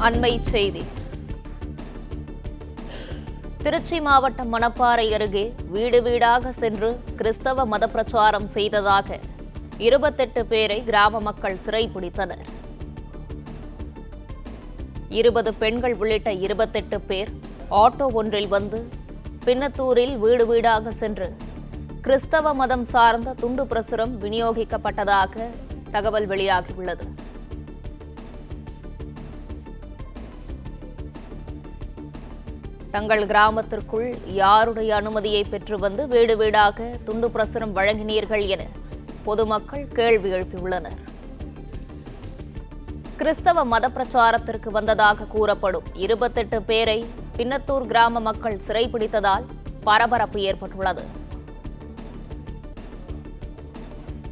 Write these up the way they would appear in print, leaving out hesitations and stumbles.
அண்மை செய்தி. திருச்சி மாவட்டம் மணப்பாறை அருகே வீடு வீடாக சென்று கிறிஸ்தவ மத பிரச்சாரம் செய்ததாக 28 பேரை கிராம மக்கள் சிறைப்பிடித்தனர். 20 பெண்கள் உள்ளிட்ட 28 பேர் ஆட்டோ ஒன்றில் வந்து பின்னத்தூரில் வீடு வீடாக சென்று கிறிஸ்தவ மதம் சார்ந்த துண்டு பிரசுரம் விநியோகிக்கப்பட்டதாக தகவல் வெளியாகியுள்ளது. தங்கள் கிராமத்திற்குள் யாருடைய அனுமதியை பெற்று வந்து வீடு வீடாக துண்டு பிரசுரம் வழங்கினீர்கள் என பொதுமக்கள் கேள்வி எழுப்பியுள்ளனர். கிறிஸ்தவ மத பிரச்சாரத்திற்கு வந்ததாக கூறப்படும் 28 பேரை பின்னத்தூர் கிராம மக்கள் சிறைப்பிடித்ததால் பரபரப்பு ஏற்பட்டுள்ளது.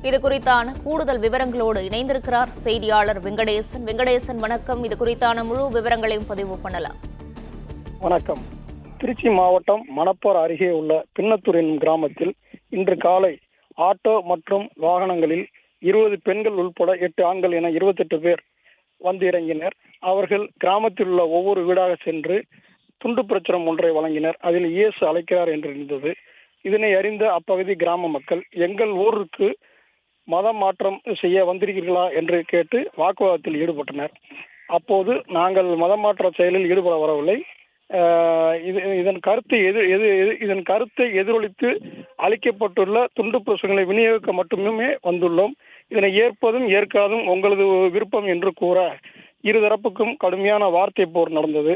இதுகுறித்தான கூடுதல் விவரங்களோடு இணைந்திருக்கிறார் செய்தியாளர் வெங்கடேசன். வெங்கடேசன், வணக்கம். இது குறித்தான முழு விவரங்களையும் பதிவு பண்ணலாம். வணக்கம். திருச்சி மாவட்டம் மணப்பாறை அருகே உள்ள பின்னத்தூர் என்னும் கிராமத்தில் இன்று காலை ஆட்டோ மற்றும் வாகனங்களில் 20 பெண்கள் உள்பட 8 ஆண்கள் என 28 பேர் வந்து இறங்கினர். அவர்கள் கிராமத்தில் உள்ள ஒவ்வொரு வீடாக சென்று துண்டு பிரச்சுரம் ஒன்றை வழங்கினர். அதில் இயேசு அழைக்கிறார் என்று இருந்தது. இதனை அறிந்த அப்பகுதி கிராம மக்கள் எங்கள் ஊருக்கு மதம் மாற்றம் செய்ய வந்திருக்கிறீர்களா என்று கேட்டு வாக்குவாதத்தில் ஈடுபட்டனர். அப்போது நாங்கள் மதம் மாற்ற செயலில் ஈடுபட வரவில்லை, இதன் கருத்தை எதிரொலித்து அளிக்கப்பட்டுள்ள துண்டு பிரசுரங்களை விநியோகிக்க மட்டுமே வந்துள்ளோம். இதனை ஏற்பதும் ஏற்காதும் உங்களது விருப்பம் என்று கூற இருதரப்புக்கும் கடுமையான வார்த்தை போர் நடந்தது.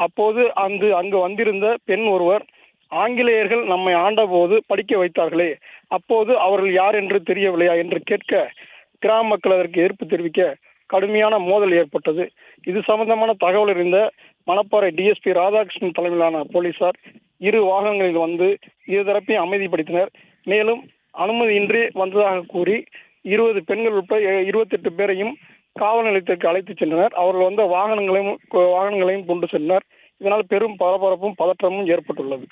அப்போது அங்கு வந்திருந்த பெண் ஒருவர், ஆங்கிலேயர்கள் நம்மை ஆண்டபோது படிக்க வைத்தார்களே, அப்போது அவர்கள் யார் என்று தெரியவில்லையா என்று கேட்க கிராம மக்கள் அதற்கு எதிர்ப்பு தெரிவிக்க கடுமையான மோதல் ஏற்பட்டது. இது சம்பந்தமான தகவல் அறிந்த மணப்பாறை டிஎஸ்பி ராதாகிருஷ்ணன் தலைமையிலான போலீசார் 2 வாகனங்களில் வந்து இருதரப்பையும் அமைதிப்படுத்தினர். மேலும் அனுமதியின்றி வந்ததாக கூறி 20 பெண்கள் உட்பட 28 பேரையும் காவல் நிலையத்திற்கு அழைத்து சென்றனர். அவர்கள் வந்த வாகனங்களையும் கொண்டு சென்றனர். இதனால் பெரும் பரபரப்பும் பதற்றமும் ஏற்பட்டுள்ளது.